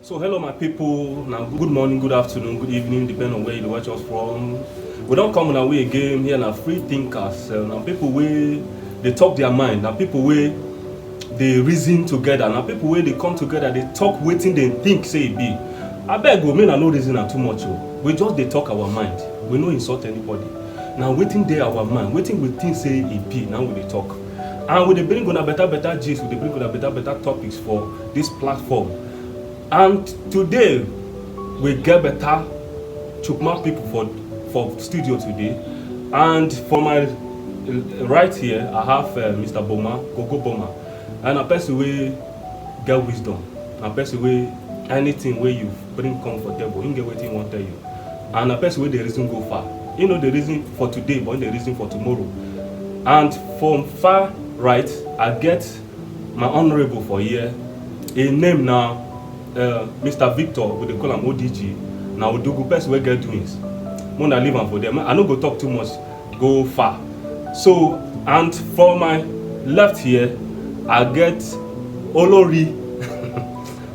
So hello my people, now good morning, good afternoon, good evening, depending on where you watch us from. We don't come on our way again here now free thinkers. Now people where they talk their mind, now people where they reason together, now people where they come together, they talk waiting, they think say it be. I beg go, men are no reason too much. Oh. We just they talk our mind. We no insult anybody. Now waiting there our mind, waiting we think say it be, now we they talk. And we they bring on a better gist, we they bring on a better topics for this platform. And today we get better chukma people for studio today. And for my right here I have Mr. Boma, Gogo Boma, and a person we get wisdom, a person we anything where you bring comfortable, you get what you want tell you, and a person where the reason go far. You know the reason for today, but the reason for tomorrow. And from far right, I get my honorable for here, a name now. Mr. Victor, we dey call him ODG. Now we do good person we get doings. Mona leave am for them. I no go talk too much, go far. So, and for my left here, I get Olori.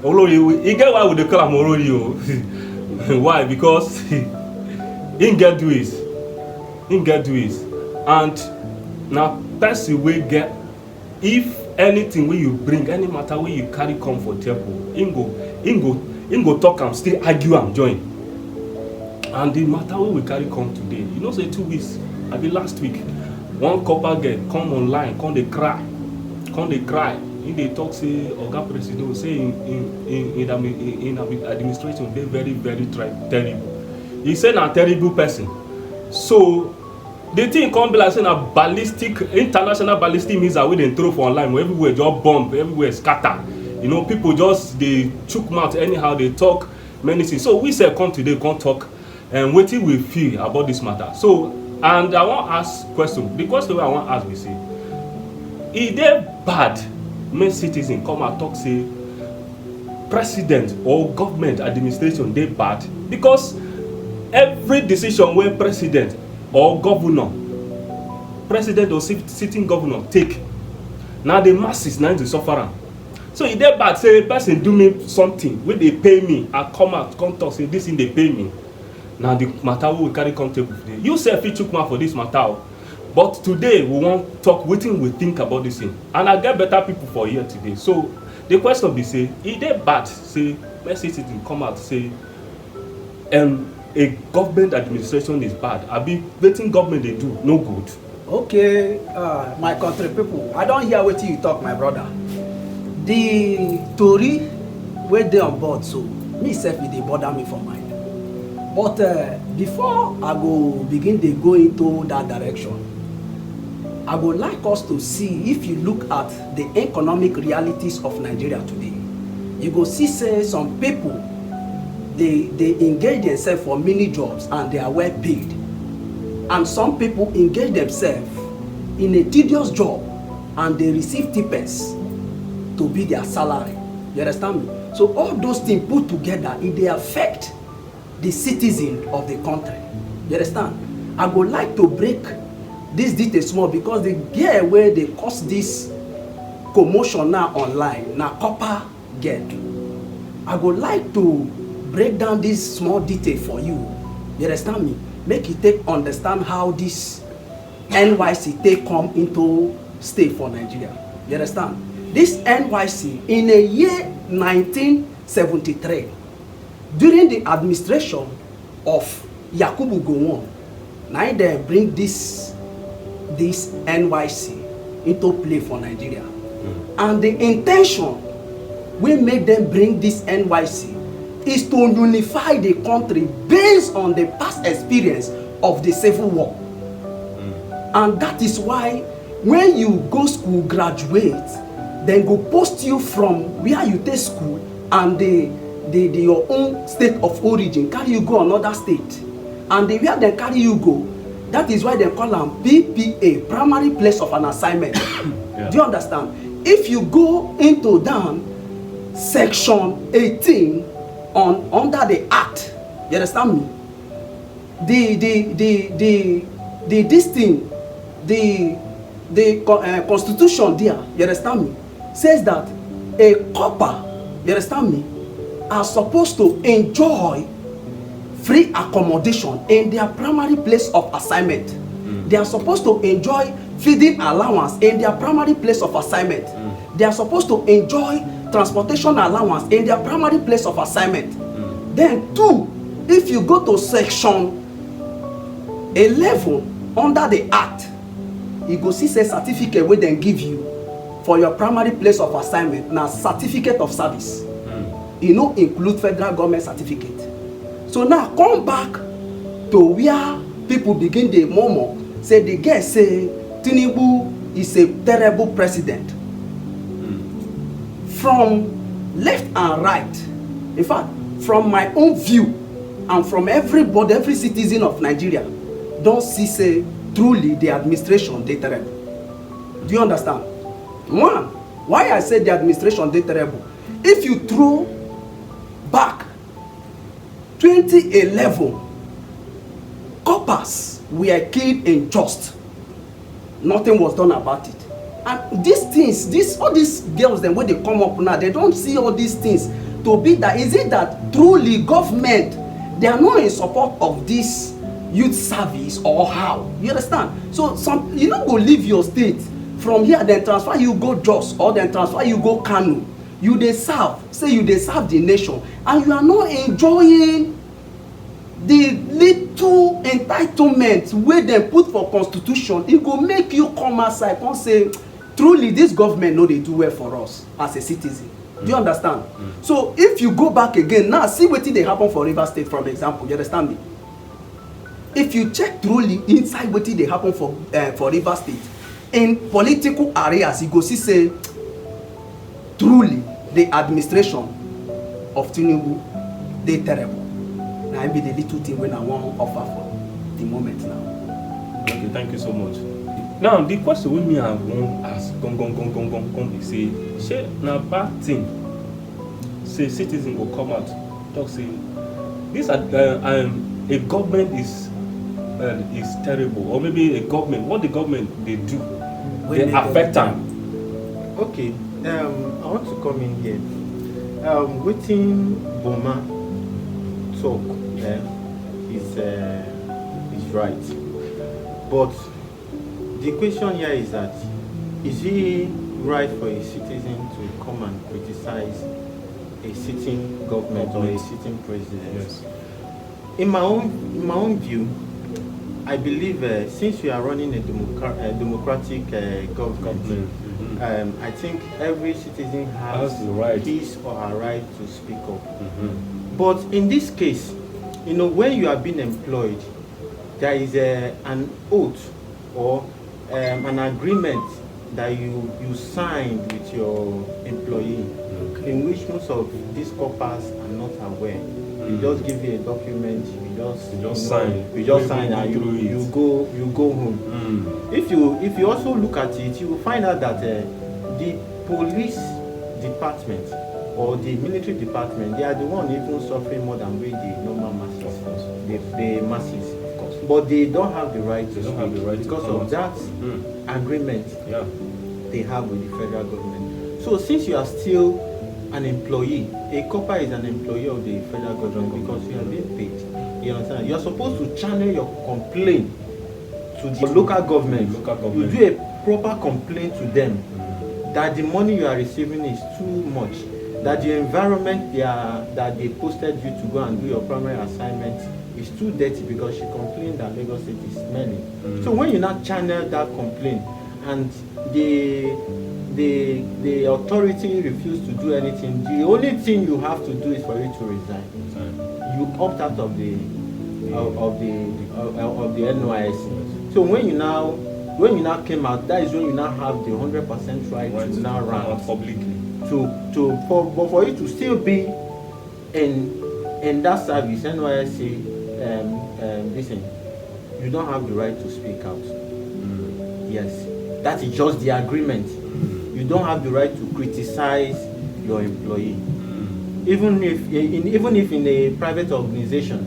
Olori, he get why we dey call him Olori o. Why? Because he get doings. He get doings. And now person we get, if anything wey you bring, any matter wey you carry come for table, him go talk am, still argue am join. And the matter wey we carry come today, you know say 2 weeks abi last week, one copper girl come online come dey cry, he dey talk say oga president say in administration dey very terrible. He say na terrible person. So the thing come be like say na international ballistic missile wey dem throw for online, where everywhere just bomb, everywhere scatter. You know, people just dey chook mouth anyhow, they talk many things. So we say come today, come talk and wetin we feel about this matter. So, and I wan ask question. The question wey I wan ask be say, e dey bad make citizen come and talk say president or government administration dey bad? Because every decision wey president or governor, president or sitting governor take, na the masses na dey suffer am. So e dey bad say person do me something wey dey pay me, I come out come talk say this thing dey pay me. Na the matter wey we carry come table today. You sef fit chook mouth for this matter o. But today we wan talk wetin we think about this thing. And I get better people for here today. So the question be say, e dey bad say make citizen come out say a government administration is bad, abi wetin government dey do no good? Okay, my country people, I don hear wetin you talk, my brother. The tori wey dey on board, so me sef e dey bother me for mind. But before I go begin dey go into that direction, I go like us to see, if you look at the economic realities of Nigeria today, you go see say some people they engage themselves for many jobs and they are well paid, and some people engage themselves in a tedious job and they receive stipends to be their salary. You understand me? So all those things put together, it they affect the citizen of the country. You understand? I go like to break this detail small, because the girl where they cause this commotion now online, now copper get. I go like to break down this small detail for you. You understand me? Make you take understand how this NYC take come into state for Nigeria. You understand? This NYC in a year 1973, during the administration of Yakubu Gowon, now they bring this NYC into play for Nigeria. And the intention we make them bring this NYC is to unify the country based on the past experience of the Civil War. And that is why when you go school, graduate, then go post you from where you take school and your own state of origin, carry you go another state, and the where they carry you go, that is why they call them PPA, primary place of an assignment. Yeah. Do you understand? If you go into down section 18 under the act, you understand me? The constitution there, you understand me, says that a copper, you understand me, are supposed to enjoy free accommodation in their primary place of assignment. They are supposed to enjoy feeding allowance in their primary place of assignment. They are supposed to enjoy transportation allowance in their primary place of assignment. Then 2, if you go to section 11 under the act, you go see say certificate wey dem give you for your primary place of assignment na certificate of service. E no include federal government certificate. So now come back to where people begin dey murmur say the girl say Tinubu is a terrible president. From left and right, in fact from my own view and from everybody, every citizen of Nigeria don see say truly the administration dey terrible. Do you understand? One, why I say the administration dey terrible, if you throw back 2011, coppers were killed in Just. Nothing was done about it. And these things, all these girls dem wey dey come up now, they don't see all these things to be that. Is it that truly government, they are not in support of this youth service, or how? You understand? So some, you no go leave your state from here then transfer you go Jos, or then transfer you go Kano. You dey serve, say you dey serve the nation, and you are not enjoying the little entitlement wey dem put for constitution. E go make you come outside come say truly this government no dey do well for us as a citizen. Do you understand? So if you go back again now, see wetin dey happen for Rivers State, for example. You understand me? If you check truly inside wetin dey happen for Rivers State in political areas, you go see say truly the administration of Tinubu dey terrible. Na be the little thing wey I wan offer for the moment now. Okay, thank you so much. Now the question wey me I wan ask come be say, shey na bad thing say citizen go come out talk say this a government is terrible, or maybe a government, what the government dey do dey affect am. Okay, I want to come in here. Wetin Boma talk is right, but the question here is that, is it right for a citizen to come and criticize a sitting government or a sitting president? Yes. In my own view, I believe since we are running a democratic government, I think every citizen has the right, his or her right to speak up. But in this case, you know, when you are being employed, there is an oath or an agreement that you signed with your employee, in which most of these corpers are not aware. They just give you a document, you just sign and you go home. If you also look at it, you will find out that the police department or the military department, they are the one even suffering more than we, the normal masses, the masses. Of course. But they don't have the right to speak because of that agreement they have with the federal government. So since you are still an employee, a copper is an employee of the federal government because you are being paid. You understand? You are supposed to channel your complaint to the local government. You do a proper complaint to them that the money you are receiving is too much, that the environment that they posted you to go and do your primary assignment is too dirty, because she complained that Lagos State is smelly. So when you now channel that complaint and the authority refuse to do anything, the only thing you have to do is for you to resign. You opt out of the NYSC. So when you now came out, that is when you now have the 100% right to now run publicly. But for you to still be in that service, NYSC, listen, you don't have the right to speak out. Yes, that is just the agreement. You don't have the right to criticize your employee. Even if in a private organization,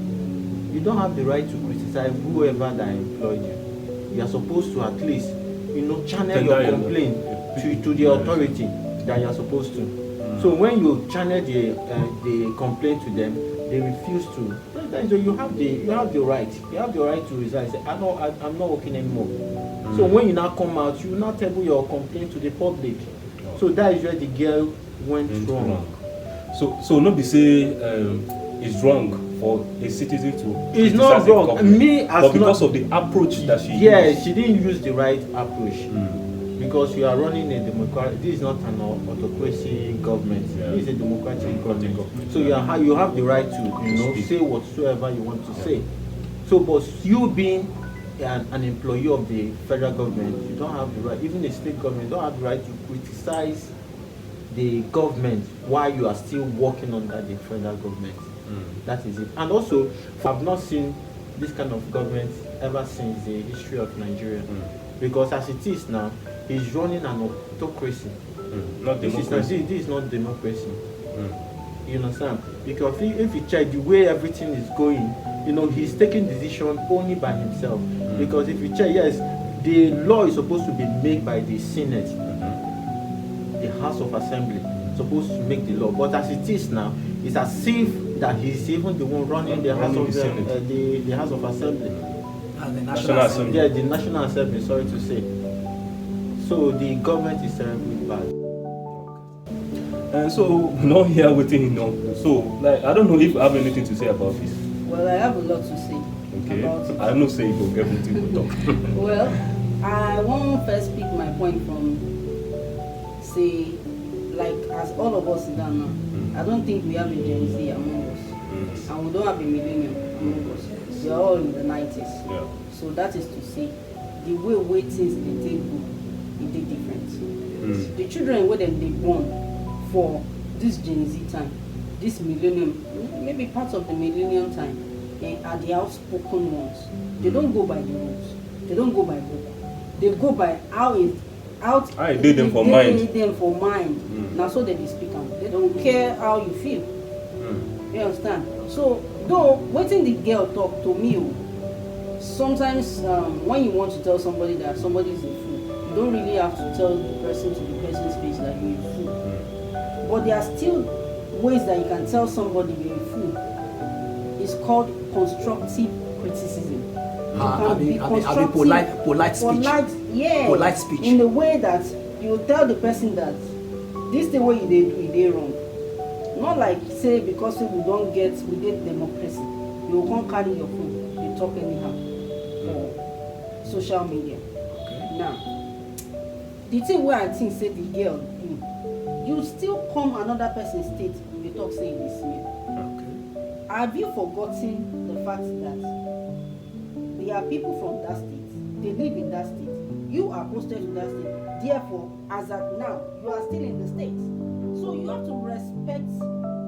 you don't have the right to criticize whoever that employed you. You are supposed to at least, channel your complaint to the authority that you are supposed to. So when you channel the complaint to them, they refuse to. So you have the right. You have the right to resign. Say, I'm not working anymore. So when you now come out, you now table your complaint to the public. So that is where the girl went wrong. So not be say it's wrong for a citizen to. It's not wrong. But because of the approach that she used. She didn't use the right approach. Because you are running a democracy. This is not an autocracy government. This is a democratic government. So you have the right to say whatsoever you want to say. So, but you being an employee of the federal government, you don't have the right. Even the state government don't have the right to criticize the government while you are still working under the federal government. That is it. And also, I've not seen this kind of government ever since the history of Nigeria. Because as it is now, he's running an autocracy. Not democracy. This is not democracy. You understand? Because if you check the way everything is going, he's taking decision only by himself. Because if you check, yes, the law is supposed to be made by the Senate, the House of Assembly, supposed to make the law. But as it is now, it's as if that he's even the one running the House of the House of Assembly. And the National Assembly. Yeah, the National Assembly, sorry to say. So the government is terribly bad. And so not here waiting, So I don't know if you have anything to say about this. Well, I have a lot to say. Okay. About it. I don't say you go everything to talk. Well, I want to first pick my point from, say, like as all of us sit down now, I don't think we have a Gen Z among us, and we don't have a millennium among us. We are all in the 90s. Yeah. So that is to say, the way things they take go, it did different. The children where they born for this Gen Z time, this millennium, maybe part of the millennium time, are the outspoken ones. They don't go by the rules. They don't go by book. They go by how I did them for mind. They them for mind. Now so they speak on. They don't care how you feel. You understand? So though waiting the girl talk to me, sometimes when you want to tell somebody that somebody is a fool, you don't really have to tell the person to the person's face that you're a fool. But there are still ways that you can tell somebody you're a fool. It's called constructive criticism. Polite speech. Polite speech. In the way that you tell the person that this the way you did wrong. Not like say because we get democracy. You can't carry your phone, you talk anyhow for social media. Okay. Now, the thing where I think say the girl you still come another person's state, you talk saying this man. Okay. Have you forgotten the fact that there are people from that state, they live in that state, you are posted to that state, therefore, as at now, you are still in the state. So you have to respect,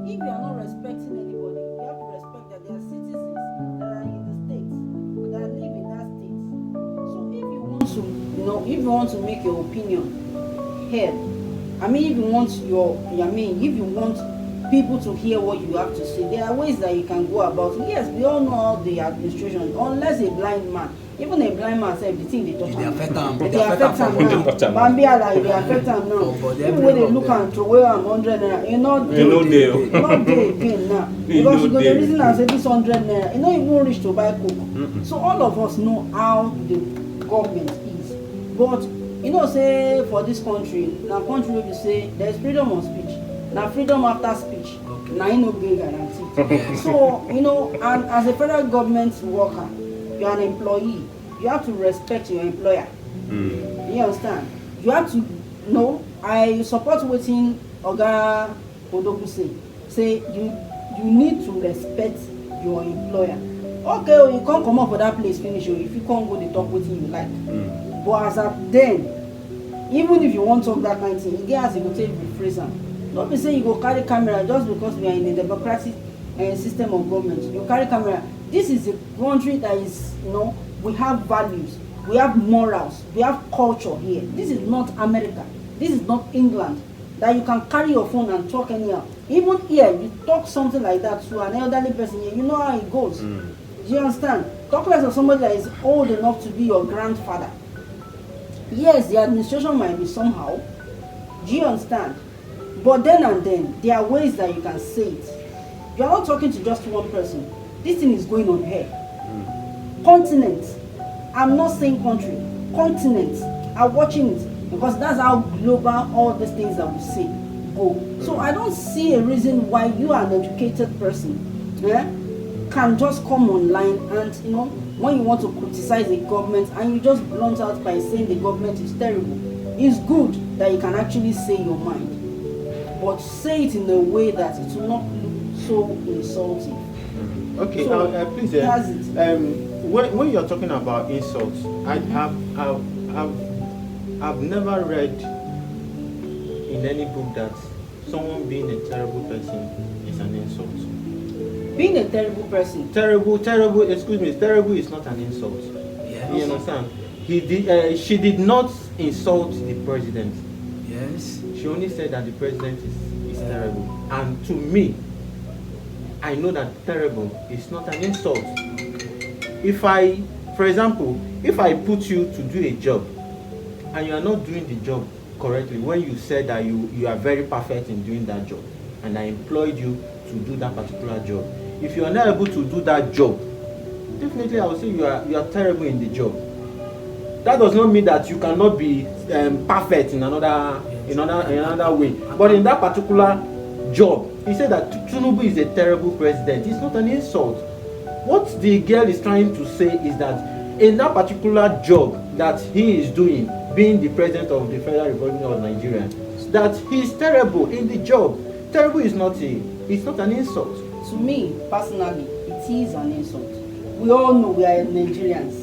if you are not respecting anybody, you have to respect that there are citizens that are in the state, that live in that state. So if you want to, if you want to make your opinion heard, if you want people to hear what you have to say, there are ways that you can go about it. Yes, we all know how the administration, unless a blind man, even a blind man said the thing they touch they affect them. They affect them now. Bambia like they affect them now. Even when they look and throw away 100 naira, not there again now. Because you go the reason I say this 100 naira, even reach to buy coke. So all of us know how the government is. But say for this country, now country where you say there is freedom of speech. Now freedom after speech, now no get guaranteed. So, and as a federal government worker, you're an employee, you have to respect your employer. You understand? You have to I support what Oga Odogu say you need to respect your employer. Okay, you can't come up for that place finish, if you can't go the talk with you like. But as at then, even if you want to talk that kind of thing, you get as you go take rephrase them. Don't be saying you go carry camera just because we are in a democratic system of government. You carry camera. This is a country that is, we have values, we have morals, we have culture here. This is not America. This is not England. That you can carry your phone and talk anyhow. Even here, you talk something like that to an elderly person here, you know how it goes. Do you understand? Talk less of somebody that is old enough to be your grandfather. Yes, the administration might be somehow. Do you understand? But then and then, there are ways that you can say it. You are not talking to just one person. This thing is going on here. Continents. I'm not saying country. Continents are watching it because that's how global all these things that we say go. So I don't see a reason why you are an educated person can just come online and when you want to criticize the government and you just blunt out by saying the government is terrible. It's good that you can actually say your mind, but say it in a way that it will not look so insulting. Okay, So, please. that's it. When you're talking about insults, I've never read in any book that someone being a terrible person is an insult. Being a terrible person. Terrible, excuse me, terrible is not an insult. Yes. You understand? She did not insult the president. Yes. She only said that the president is terrible. And to me, I know that terrible is not an insult. For example, if I put you to do a job and you are not doing the job correctly, when you said that you are very perfect in doing that job, and I employed you to do that particular job, if you are not able to do that job, definitely I will say you are terrible in the job. That does not mean that you cannot be perfect in another way. But in that particular job, he said that Tinubu is a terrible president. It's not an insult. What the girl is trying to say is that in that particular job that he is doing, being the president of the Federal Republic of Nigeria, that he is terrible in the job. Terrible is not an insult. To me, personally, it is an insult. We all know we are Nigerians.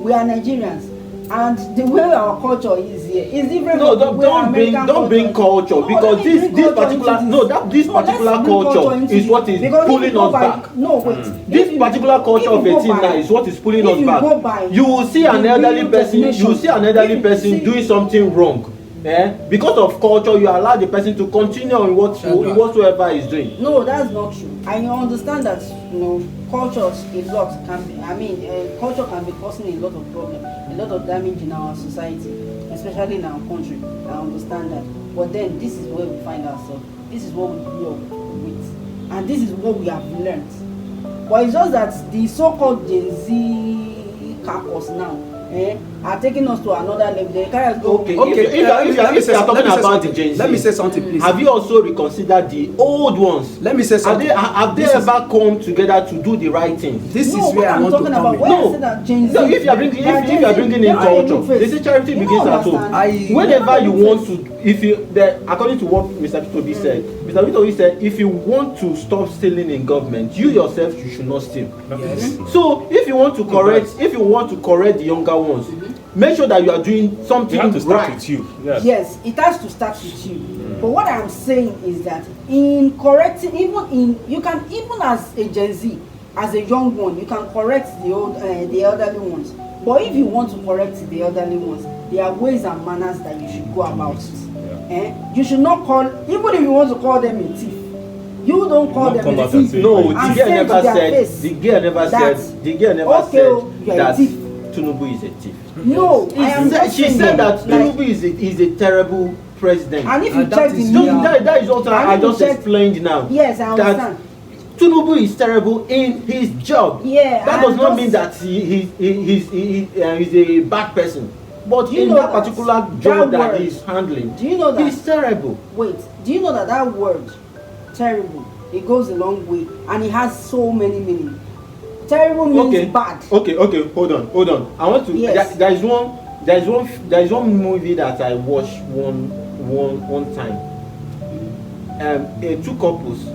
We are Nigerians. And the way our culture is here is different. No, don't bring culture because this particular culture is what is pulling us back. No, wait. This particular culture of 18 now is what is pulling us back. You will see an elderly person doing something wrong. Because of culture, you allow the person to continue in whatsoever he's doing. No, that's not true. I understand that cultures culture can be causing a lot of problems, a lot of damage in our society, especially in our country. I understand that. But then this is where we find ourselves. This is what we grew up with, and this is what we have learned. But it's just that the so-called Gen Z campus now are taking us to another level. They carry us go. Okay. If you are talking about the Gen Z, let me say something, please. Have you also reconsidered the old ones? Let me say something. Have they ever come together to do the right thing? This is where I want to come in. No, if you are bringing in culture, they say charity begins at home. Whenever you want to, according to what Mr. Toby said, Mr. Toby said, if you want to stop stealing in government, you yourself you should not steal. Yes. So if you want to correct the younger ones, make sure that you are doing something right. It has to start with you. Yes, it has to start with you. But what I'm saying is that in correcting, you can even as a Gen Z, as a young one, you can correct the elderly ones. But if you want to correct the elderly ones, there are ways and manners that you should go about it. You should not call, even if you want to call them a thief, you don't call them a thief. No, the girl never said that Tinubu is a thief. No, she said that Tinubu is a terrible president. And if you check the that is what I just explained now. Yes, I understand. Tinubu is terrible in his job. Yeah, that does not mean that he's a bad person. But in that particular job that he's handling, do you know that he's terrible. Wait, do you know that word terrible, it goes a long way and it has so many meanings. Terrible means bad. Okay, hold on. I want to. Yes. There is one movie that I watched one time. Two couples,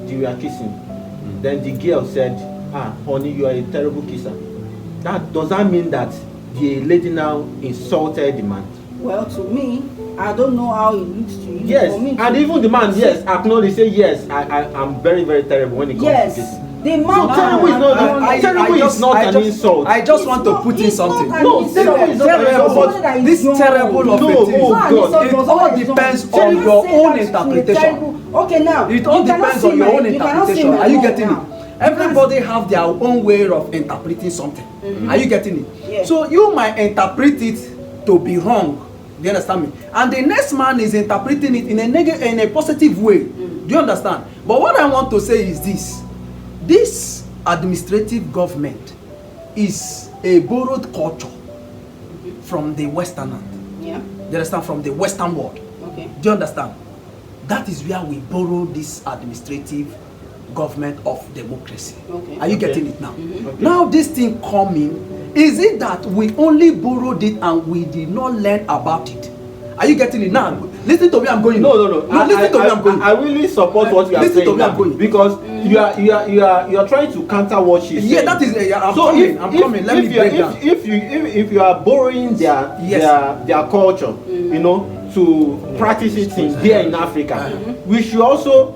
they were kissing. Then the girl said, honey, you are a terrible kisser. Does that mean that the lady now insulted the man? Well, to me, I don't know how it looks to you. Yes, and even the man, acknowledge, say yes, I'm very, very terrible when it comes to kissing. The man, so terrible is not an insult. I just want to put in something. No, terrible is not an insult. This terrible of a thing. It all depends on your own interpretation. Okay, now it all depends on your own interpretation. Are you getting it? Everybody have their own way of interpreting something. Are you getting it? Yeah. So you might interpret it to be wrong, Do you understand me? And the next man is interpreting it in a positive way. Do you understand? But what I want to say is this. This administrative government is a borrowed culture from the Western world. Yeah. Do you understand? From the Western world. Okay. Do you understand? That is where we borrow this administrative government of democracy. Okay. Are you Okay. getting it now? Okay. Now this thing coming, is it that we only borrowed it and we did not learn about it? Are you getting it now? Listen to me, I'm going. No. Listen to me, I'm going. I really support what you are Listen saying to me, I'm now, going. because you are trying to counter what she's saying. Yeah, that is. I'm So coming. I'm coming. Let me break down. If you are borrowing their culture, you know, to practice it here in Africa, we should also,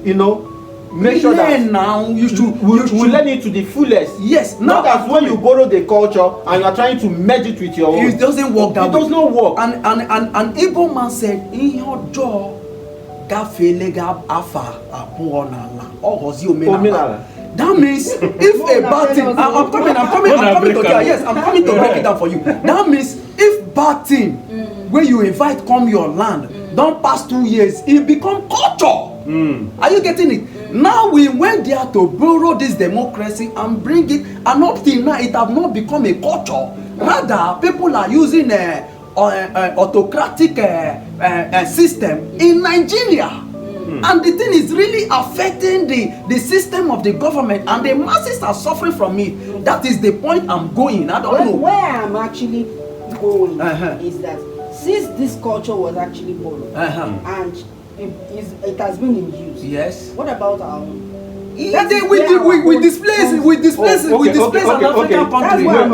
you know, make sure that now you should we learn it to the fullest. Yes. Not that when you borrow the culture and you are trying to merge it with your own. It doesn't work that It way. does not work. And Igbo man said, in your jaw, gafele gab afa abuonala or hozi omenala. That means if a bad thing, I'm coming to that. Yes, I'm coming to break it down for you. That means if bad thing when you invite come your land, don't pass 2 years, it become culture. Are you getting it? Now we went there to borrow this democracy and bring it, and up till now it have not become a culture. Rather, people are using a autocratic system in Nigeria. And the thing is really affecting the system of the government, and the masses are suffering from it. That is the point I'm going. I don't know. Where I'm actually going is that since this culture was actually borrowed and it has been in use. Yes. What about our own? We displace an African country. Where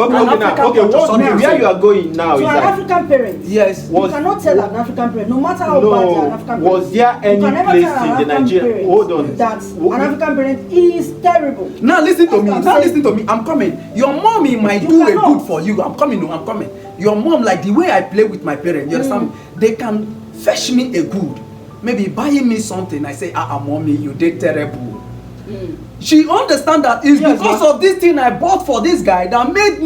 you are going now So is an that African parent. Yes. You cannot tell an African parent, no matter how bad they are, an African parent. Was there any you can never place tell an in the African Nigeria? parent Hold on. that an African parent is terrible. Now listen to me. That's Now what I'm listen to me. I'm coming. Your mommy might You do a cannot. good for you. I'm coming. I'm coming. Your mom, like the way I play with my parents, you understand me? They can fetch me a good. Maybe buying me something. I say, mommy, you did terrible. She understand that it's because of this thing I bought for this guy that made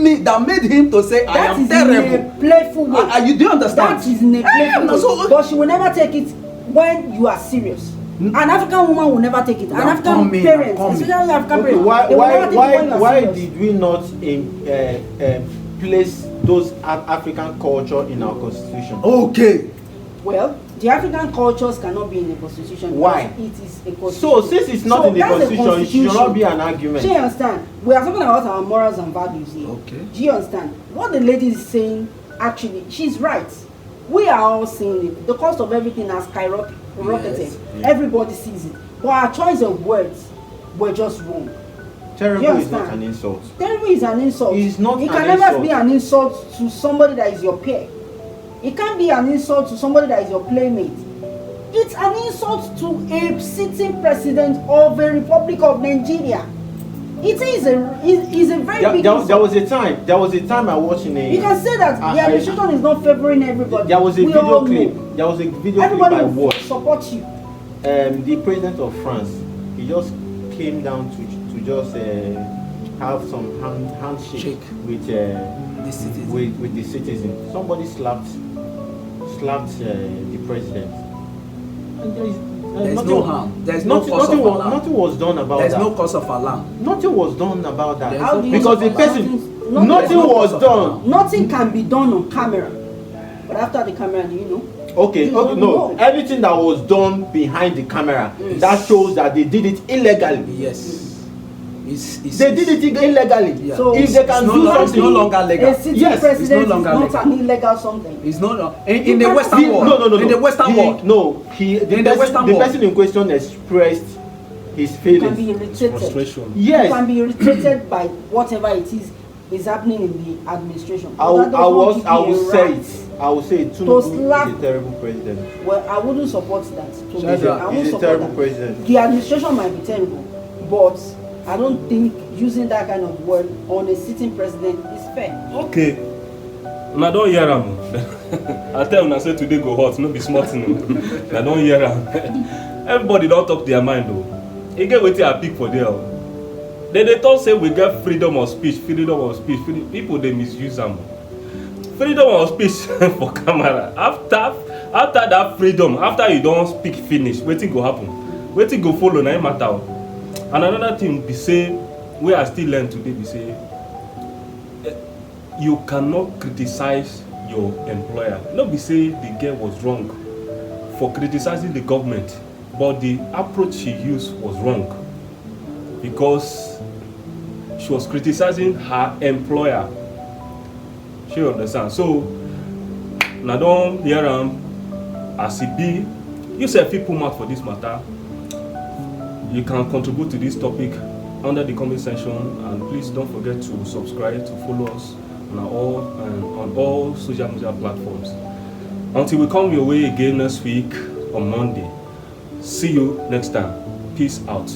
him to say I am terrible. That is in a playful way. You do understand? That is in a playful way. So, but she will never take it when you are serious. An African woman will never take it. An African parent, especially African parents, Why did we not place those African culture in our constitution? Okay. Well, the African cultures cannot be in the constitution. Why? It is a constitution. So since it's not in the that's a constitution, it should not be an argument. Do you understand? We are talking about our morals and values here. Okay. Do you understand? What the lady is saying, actually, she's right. We are all seeing it. The cost of everything has skyrocketed. Yes. Yeah. Everybody sees it. But our choice of words were just wrong. Terrible is not an insult. Terrible is an insult. It's not It an can never insult. be an insult to somebody that is your peer. It can't be an insult to somebody that is your playmate. It's an insult to a sitting president of a Republic of Nigeria. It is a very big insult. There was a time I watched in a. You can say that the administration is not favoring everybody. There was a We video all clip. know. There was a video Everybody clip I will watched. support you. The president of France, he just came down to just have some handshake Shake. with The citizen. with the citizen. Somebody slapped the president. And There's nothing- no harm. There's no cause of alarm. nothing was done about There's that. no cause of alarm. Nothing was done about that. There's How do you because the know person, nothing- nothing there's no was cause of done. alarm. Nothing can be done on camera. But after the camera, do you know? Okay, You don't no. know. Everything that was done behind the camera, Yes. that shows that they did it illegally. Yes. They did it illegally. Yeah. So if they can it's do no something, longer legal. A sitting Yes, it's no president is longer not legal. an illegal something. It's not in the Western He- world. no. In the Western world. No, the person in question expressed his You can be feelings. irritated. Frustration. Yes. You can be irritated by whatever it is happening in the administration. I But that does not will give say you a right. it. I will say it. Tinubu slap- is a terrible president. Well, I wouldn't support that. He's Shadrach, I won't a support terrible that. president. The administration might be terrible, but I don't think using that kind of word on a sitting president is fair. Okay. Una don hear am. I tell una say today go hot, no be small thing. Una don hear am. Everybody don talk their mind o. E get wetin I pick for there o. They talk say we get freedom of speech. People dey misuse am. freedom of speech for camera. After that freedom, after you don speak finish, wetin go happen? Wetin go follow na im matter o. And another thing be say, wey I still learn today be say, you cannot criticize your employer. No be say the girl was wrong for criticizing the government, but the approach she used was wrong because she was criticizing her employer. She understand. So na don hear am as e be. You sef fit put mouth for this matter. You can contribute to this topic under the comment section, and please don't forget to subscribe, to follow us on all social media platforms. Until we come your way again next week on Monday. See you next time. Peace out.